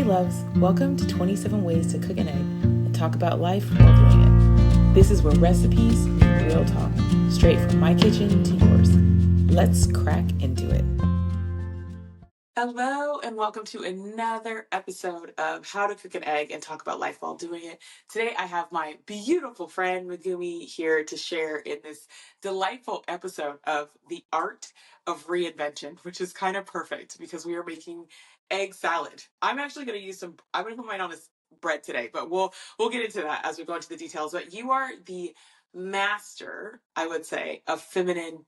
loves, welcome to 27 Ways to Cook an Egg and talk about life while doing it. This is where recipes meet real talk, straight from my kitchen to yours. Let's crack into it. Hello and welcome to another episode of How to Cook an Egg and Talk About Life While Doing It. Today I have my beautiful friend Megumi here to share in this delightful episode of the art of reinvention, which is kind of perfect because we are making egg salad. I'm actually going to use I'm going to put mine on this bread today, but we'll get into that as we go into the details. But you are the master, I would say, of feminine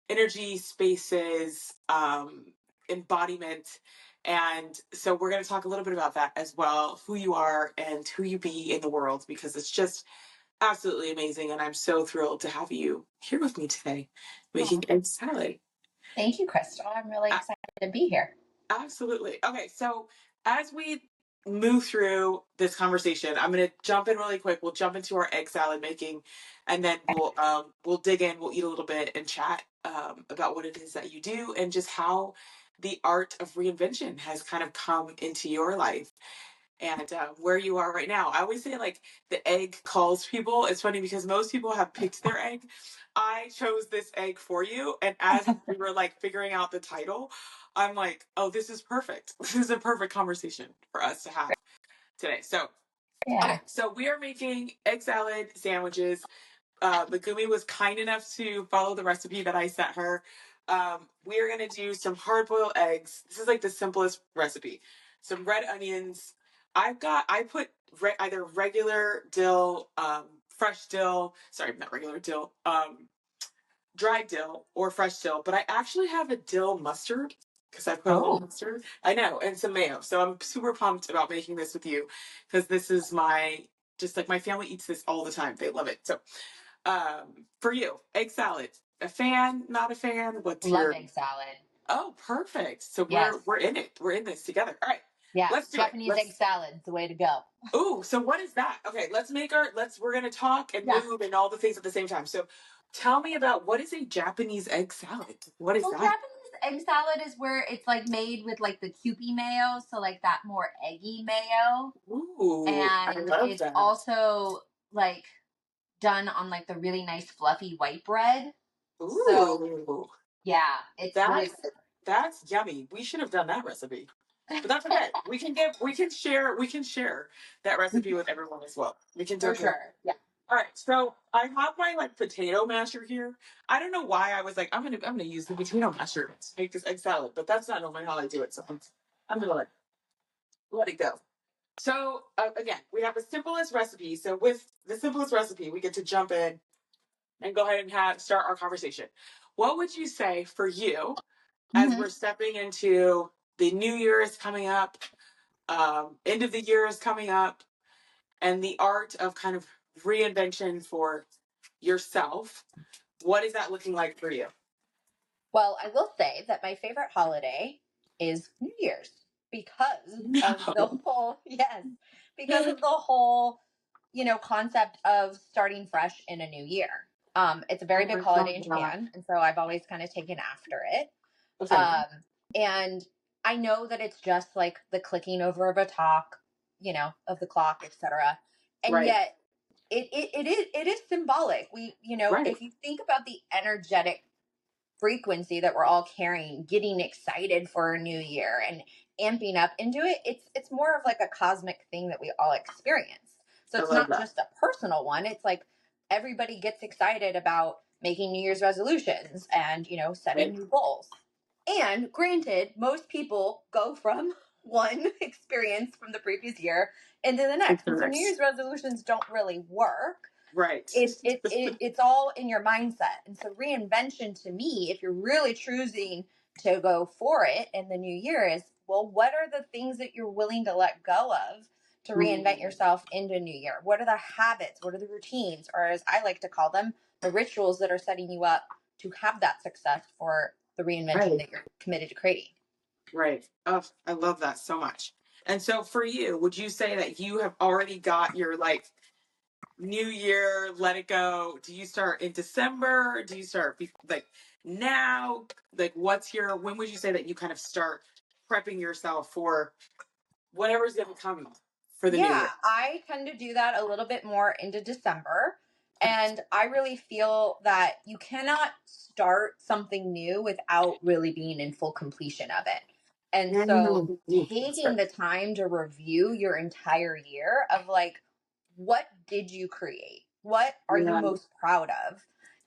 energy spaces, embodiment. And so we're going to talk a little bit about that as well, who you are and who you be in the world, because it's just absolutely amazing. And I'm so thrilled to have you here with me today, making egg salad. Thank you, Crystal. I'm really excited to be here. Absolutely. Okay, so as we move through this conversation, I'm going to jump in really quick. We'll jump into our egg salad making, and then we'll dig in. We'll eat a little bit and chat about what it is that you do and just how the art of reinvention has kind of come into your life and where you are right now. I always say like the egg calls people. It's funny because most people have picked their egg. I chose this egg for you, and as we were like figuring out the title, I'm like, oh, this is perfect. This is a perfect conversation for us to have today. So, okay, so we are making egg salad sandwiches. Megumi was kind enough to follow the recipe that I sent her. We are going to do some hard-boiled eggs. This is like the simplest recipe. Some red onions. I put either regular dill, fresh dill, sorry, not regular dill, dried dill or fresh dill, but I actually have a dill mustard because I put a little mustard. I know, and some mayo. So I'm super pumped about making this with you because this is just like my family eats this all the time. They love it. So for you, egg salad, a fan, not a fan? Love egg salad. Oh, perfect. So Yes. we're in it. We're in this together. All right. Yeah. Let's do Japanese it. egg salad is the way to go. Oh, so what is that? Okay, we're gonna talk and move and all the things at the same time. So tell me about what is a Japanese egg salad? What is that? Japanese egg salad is where it's like made with like the Kewpie mayo, so like that more eggy mayo. Ooh, and I love it's that. also like done on like the really nice fluffy white bread. Ooh. So yeah, that's yummy. We should have done that recipe. But that's okay. We can share that recipe with everyone as well. We can do for it. sure. Yeah. All right, so I have my like potato masher here. I don't know why I was like, I'm gonna use the potato masher to make this egg salad, but that's not normally how I do it. So I'm gonna let it go. So again, we have the simplest recipe. So with the simplest recipe, we get to jump in and go ahead and start our conversation. What would you say for you as we're stepping into the new year is coming up, end of the year is coming up, and the art of kind of reinvention for yourself? What is that looking like for you? Well, I will say that my favorite holiday is New Year's because of the whole, concept of starting fresh in a new year. It's a very big holiday in Japan, and so I've always kind of taken after it. Okay. And I know that it's just like the clicking over of a talk, of the clock, etc. And yet it is symbolic. If you think about the energetic frequency that we're all carrying, getting excited for a new year and amping up into it, it's more of like a cosmic thing that we all experience. So it's not just a personal one. It's like everybody gets excited about making New Year's resolutions and, setting new goals. And granted, most people go from one experience from the previous year into the next. And so New Year's resolutions don't really work. Right. It's all in your mindset. And so reinvention to me, if you're really choosing to go for it in the new year, is, well, what are the things that you're willing to let go of to reinvent yourself into new year? What are the habits? What are the routines? Or as I like to call them, the rituals that are setting you up to have that success for the reinvention that you're committed to creating. Right. Oh, I love that so much. And so for you, would you say that you have already got your like new year, let it go? Do you start in December? Do you start like now? Like when would you say that you kind of start prepping yourself for whatever's going to come for the new Yeah, year. I tend to do that a little bit more into December. And I really feel that you cannot start something new without really being in full completion of it. And so taking the time to review your entire year of like, what did you create? What are you most proud of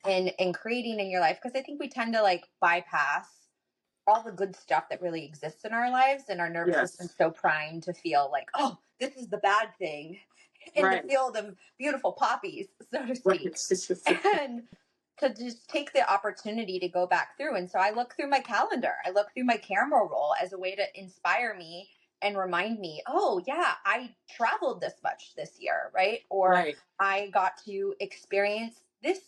in creating in your life? Because I think we tend to like bypass all the good stuff that really exists in our lives, and our nervous system's so primed to feel like, oh, this is the bad thing in the field of beautiful poppies, so to speak. And to just take the opportunity to go back through. And so I look through my calendar, I look through my camera roll as a way to inspire me and remind me, oh yeah, I traveled this much this year, right? Or I got to experience this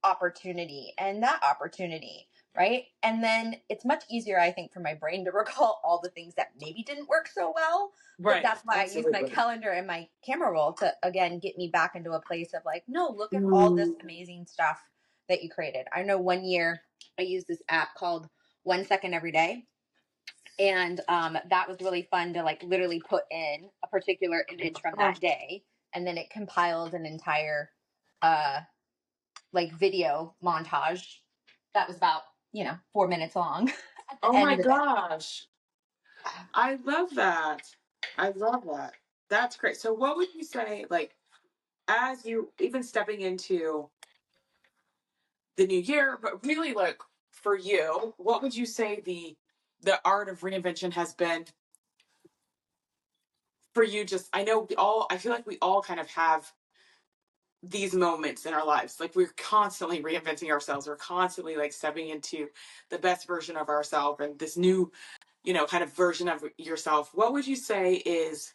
opportunity and that opportunity, right? And then it's much easier, I think, for my brain to recall all the things that maybe didn't work so well. But that's why I use my calendar and my camera roll to, again, get me back into a place of like, no, look at all this amazing stuff that you created. I know one year I used this app called 1 Second Every Day. And that was really fun to like literally put in a particular image from that day. And then it compiled an entire like video montage that was about, 4 minutes long. Oh my gosh. I love that. I love that. That's great. So what would you say, like, as you even stepping into the new year, but really like for you, what would you say the art of reinvention has been for you? Just I feel like we all kind of have these moments in our lives. Like we're constantly reinventing ourselves. We're constantly like stepping into the best version of ourselves and this new, kind of version of yourself. What would you say is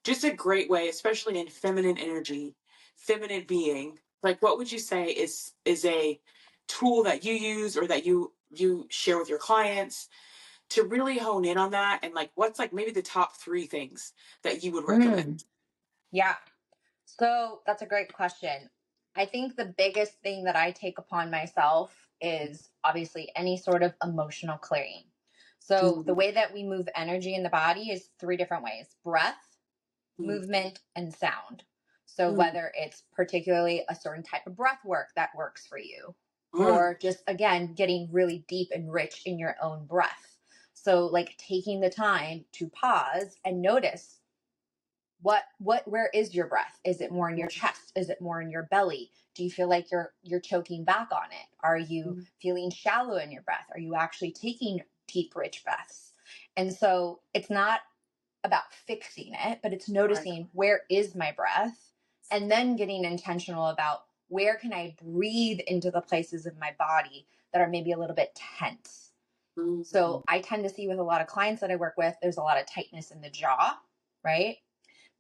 just a great way, especially in feminine energy, feminine being? Like what would you say is a tool that you use or that you share with your clients to really hone in on that? And like what's like maybe the top 3 things that you would recommend? Yeah. So that's a great question. I think the biggest thing that I take upon myself is obviously any sort of emotional clearing. So the way that we move energy in the body is 3 different ways: breath, movement, and sound. So whether it's particularly a certain type of breath work that works for you, or just again getting really deep and rich in your own breath. So like taking the time to pause and notice where is your breath? Is it more in your chest? Is it more in your belly? Do you feel like you're choking back on it? Are you feeling shallow in your breath? Are you actually taking deep rich breaths? And so it's not about fixing it, but it's noticing where is my breath, and then getting intentional about where can I breathe into the places of my body that are maybe a little bit tense. So I tend to see with a lot of clients that I work with, there's a lot of tightness in the jaw, right?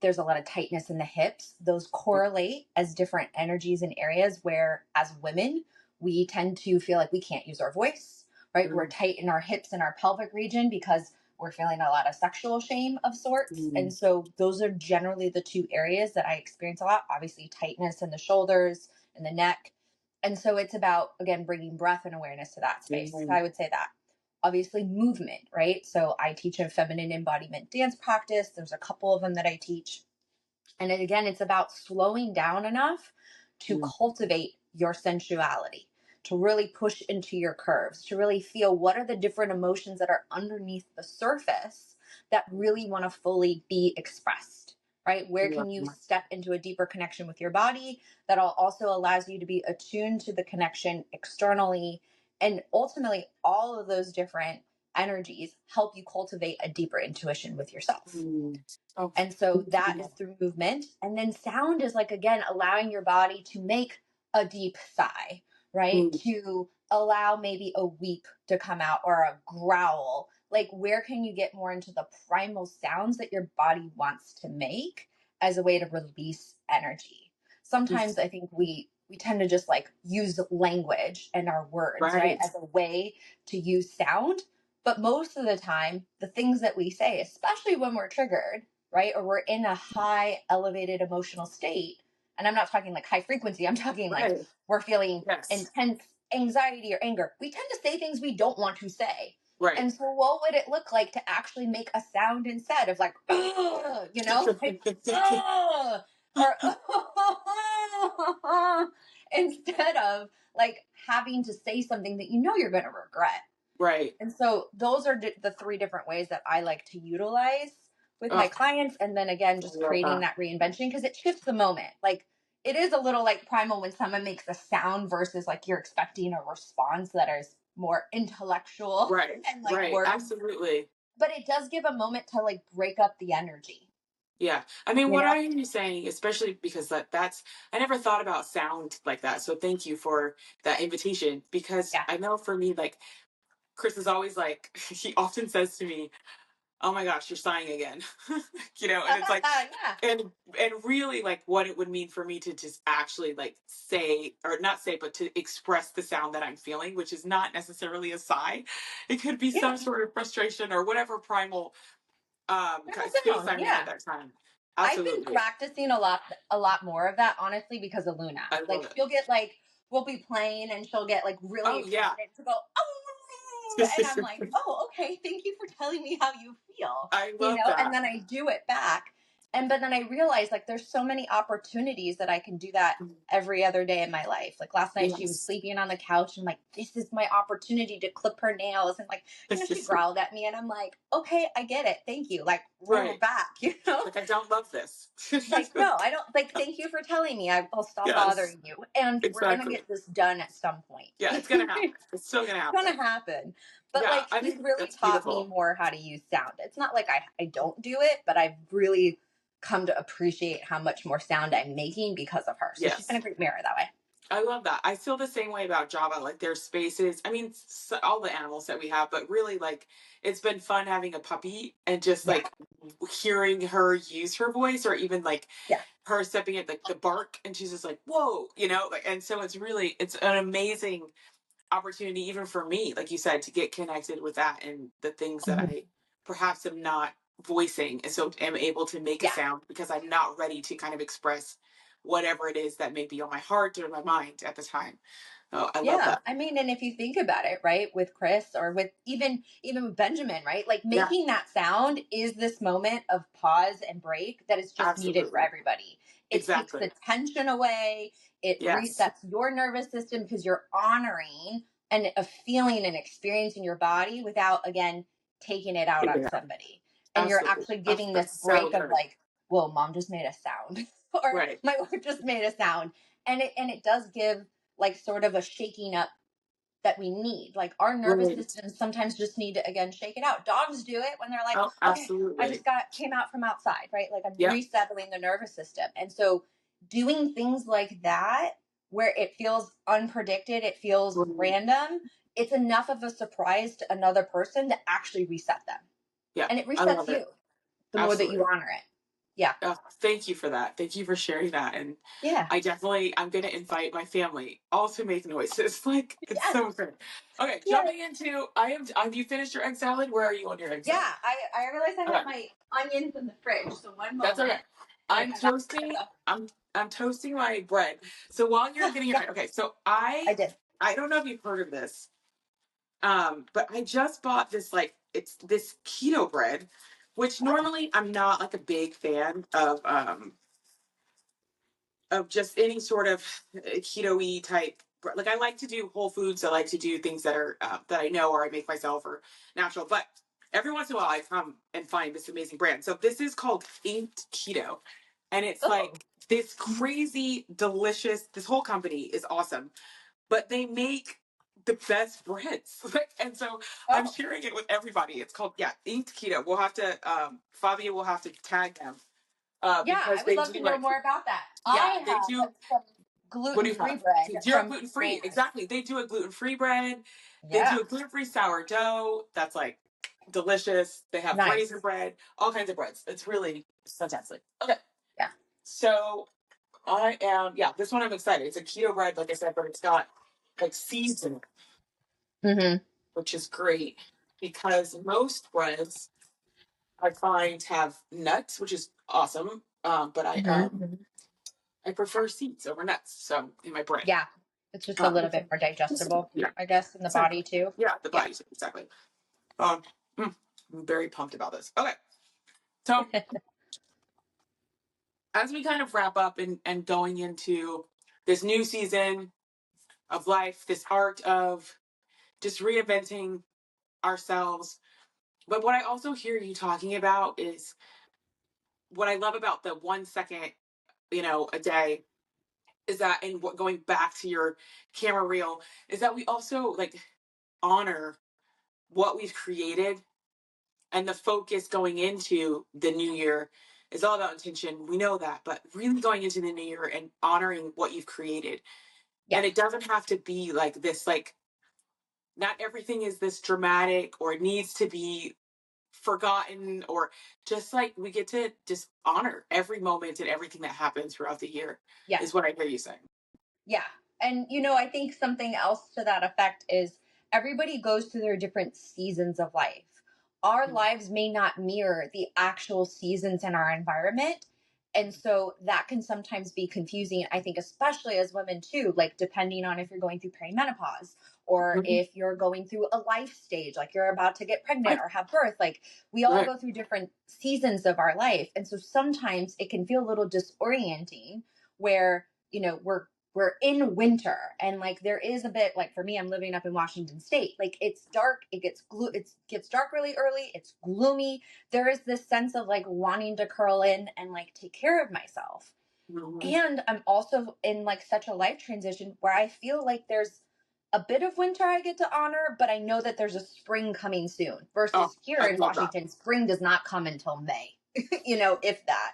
There's a lot of tightness in the hips. Those correlate as different energies and areas where, as women, we tend to feel like we can't use our voice, right? We're tight in our hips and our pelvic region because we're feeling a lot of sexual shame of sorts. And so those are generally the 2 areas that I experience a lot. Obviously, tightness in the shoulders and the neck. And so it's about, again, bringing breath and awareness to that space. So I would say that. Obviously, movement, right? So I teach a feminine embodiment dance practice. There's a couple of them that I teach. And again, it's about slowing down enough to cultivate your sensuality, to really push into your curves, to really feel what are the different emotions that are underneath the surface that really want to fully be expressed, right? Where can you step into a deeper connection with your body that also allows you to be attuned to the connection externally? And ultimately, all of those different energies help you cultivate a deeper intuition with yourself. And so that is through movement. And then sound is like, again, allowing your body to make a deep sigh, right? To allow maybe a weep to come out or a growl. Like, where can you get more into the primal sounds that your body wants to make as a way to release energy? Sometimes I think we tend to just like use language and our words, right, as a way to use sound. But most of the time, the things that we say, especially when we're triggered, right, or we're in a high elevated emotional state, and I'm not talking like high frequency, I'm talking like we're feeling intense anxiety or anger, we tend to say things we don't want to say, Right. And so what would it look like to actually make a sound instead of like, you know, like, or instead of like having to say something that you know you're going to regret. Right. And so those are the three different ways that I like to utilize with my Oh, clients. And then again, I just love creating that. that reinvention because it shifts the moment. Like it is a little like primal when someone makes a sound versus like you're expecting a response that is more intellectual Right. and like Right. words. Absolutely. But it does give a moment to like break up the energy, Yeah. I mean, you what know? I hear you saying, especially because that's, I never thought about sound like that. So thank you for that invitation, because Yeah. I know for me, like, Chris is always like, he often says to me, oh my gosh, you're sighing again. And it's like, Yeah. and and really like what it would mean for me to just actually like say, or not say, but to express the sound that I'm feeling, which is not necessarily a sigh. It could be Yeah. some sort of frustration or whatever primal kind of Primal space sound. I'm in at Yeah. that time. I've been Absolutely. practicing a lot more of that, honestly, because of Luna. I Like love it. she'll get like we'll be playing and she'll get like really Oh yeah. excited to go, oh, and I'm like, oh, okay, thank you for telling me how you feel, I love and that. then I do it back. But then I realize like there's so many opportunities that I can do that every other day in my life. Like last night she was Yes. sleeping on the couch and I'm like, this is my opportunity to clip her nails. And like, she growled at me and I'm like, okay, I get it. Thank you. Like we're Right. back, Like, I don't love this. like, no, I don't like, thank you for telling me. I'll stop Yes, bothering you. And we're going to exactly. get this done at some point. Yeah, it's gonna happen. It's still gonna Going happen. to happen. But Yeah, like, I she's think really that's taught me beautiful. more how to use sound. It's not like I don't do it, but I've really come to appreciate how much more sound I'm making because of her. So she's been Yes. a great mirror that way. I love that. I feel the same way about Java. Like, there's spaces. I mean, all the animals that we have, but really, like, it's been fun having a puppy and just Yeah. like hearing her use her voice, or even like Yeah. her stepping at like the bark, and she's just like, whoa, like, and so it's an amazing opportunity, even for me, like you said, to get connected with that and the things that Mhm. I perhaps am not voicing, and so am able to make a Yeah. sound because I'm not ready to kind of express whatever it is that may be on my heart or my mind at the time. Oh, I love Yeah, that. I mean, and if you think about it, right, with Chris or with even with Benjamin, right, like Yeah, making that sound is this moment of pause and break that is just needed for absolutely. everybody. It takes Exactly. the tension away. It Yes. resets your nervous system because you're honoring and a feeling and experience in your body without again taking it out on Yeah, somebody. And you're absolutely. actually Oh, giving this that's so break of good. like, whoa, mom just made a sound, or Right. my wife just made a sound, and it does give like sort of a shaking up that we need. Like our nervous Right. systems sometimes just need to again shake it out. Dogs do it when they're like, Oh, okay, I absolutely. just came out from outside, right? Like I'm Yeah. resettling the nervous system. And so doing things like that where it feels unpredicted, it feels Right. random, it's enough of a surprise to another person to actually reset them. Yeah. And it I resets love it. you the more that you Absolutely. honor it. Yeah. Oh, thank you for that. Thank you for sharing that. And Yeah. I'm going to invite my family all to make noises. Like, it's Yes. so good. Okay, Yes. jumping into, have you finished your egg salad? Where are you on your egg Yeah. salad? I realized I Okay, had my onions in the fridge. So one that's okay. moment. Like I'm I got toasting, I'm, I'm toasting my bread. So while you're getting yeah, your, okay, so I did. I don't know if you've heard of this, but I just bought this, like, it's this keto bread, which Oh, normally I'm not like a big fan of just any sort of keto-y type. Like, I like to do whole foods. I like to do things that are that I know, or I make myself, or natural. But every once in a while, I come and find this amazing brand. So this is called Inked Keto, and it's oh, like this crazy, delicious. This whole company is awesome, but they make the best breads. And so I'm oh. sharing it with everybody. It's called, yeah, Inked Keto. We'll have to Fabia will have to tag them Yeah, I because would they love do to know like, more about that. yeah, I they have do. some What do you gluten-free have? bread Zero from gluten free. France. Exactly. They do a gluten free bread. They Yeah, do a gluten free sourdough. That's like delicious. They have raisin nice. bread, all kinds of breads. It's really fantastic. Okay. Yeah. So yeah, this one I'm excited. It's a keto bread, like I said, but it's got like seeds in it, Mm-hmm. which is great because most breads I find have nuts, which is awesome. But Mm-hmm. I prefer seeds over nuts. So in my bread. Yeah, it's just a Um, little bit more digestible, yeah, I guess, in the exactly. body too. Yeah, the Yeah. body, exactly. I'm very pumped about this. Okay. So as we kind of wrap up and going into this new season of life, this art of just reinventing ourselves. But what I also hear you talking about is what I love about the 1 second, a day is that, and what going back to your camera reel, is that we also like honor what we've created, and the focus going into the new year is all about intention. We know that, but really going into the new year and honoring what you've created. Yeah. And it doesn't have to be like this, like not everything is this dramatic or needs to be forgotten, or just like we get to just honor every moment and everything that happens throughout the year. Yeah. Is what I hear you saying. Yeah. And, I think something else to that effect is everybody goes through their different seasons of life. Our lives may not mirror the actual seasons in our environment. And so that can sometimes be confusing, I think, especially as women too, like depending on if you're going through perimenopause or if you're going through a life stage, like you're about to get pregnant or have birth. Like we all go through different seasons of our life. And so sometimes it can feel a little disorienting where, we're in winter and like there is a bit like for me, I'm living up in Washington State. Like it's dark, it gets dark really early. It's gloomy. There is this sense of like wanting to curl in and like take care of myself. And I'm also in like such a life transition where I feel like there's a bit of winter I get to honor, but I know that there's a spring coming soon versus here in Washington, spring does not come until May, if that.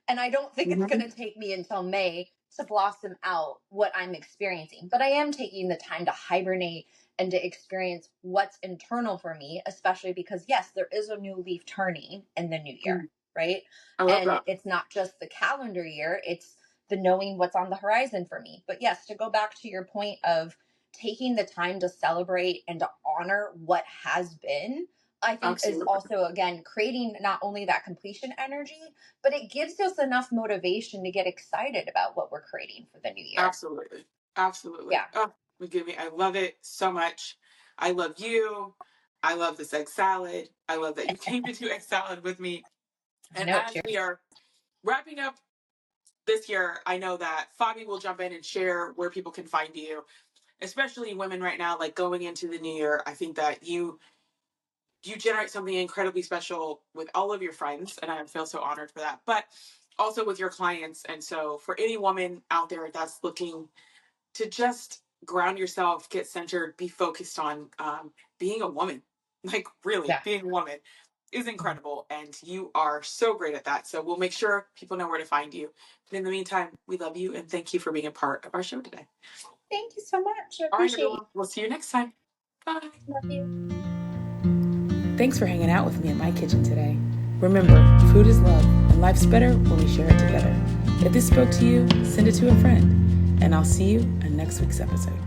And I don't think it's going to take me until May to blossom out what I'm experiencing. But I am taking the time to hibernate and to experience what's internal for me, especially because, yes, there is a new leaf turning in the new year, right? And it's not just the calendar year, it's the knowing what's on the horizon for me. But yes, to go back to your point of taking the time to celebrate and to honor what has been, I think is also, again, creating not only that completion energy, but it gives us enough motivation to get excited about what we're creating for the new year. Absolutely. Yeah. Oh, Megumi, I love it so much. I love you. I love this egg salad. I love that you came to do egg salad with me. And as we are wrapping up this year, I know that Fabi will jump in and share where people can find you, especially women right now, like going into the new year. I think that you generate something incredibly special with all of your friends, and I feel so honored for that, but also with your clients. And so for any woman out there that's looking to just ground yourself, get centered, be focused on being a woman, like really being a woman is incredible. And you are so great at that. So we'll make sure people know where to find you. But in the meantime, we love you and thank you for being a part of our show today. Thank you so much. I appreciate it. We'll see you next time. Bye. Love you. Thanks for hanging out with me in my kitchen today. Remember, food is love, and life's better when we share it together. If this spoke to you, send it to a friend, and I'll see you in next week's episode.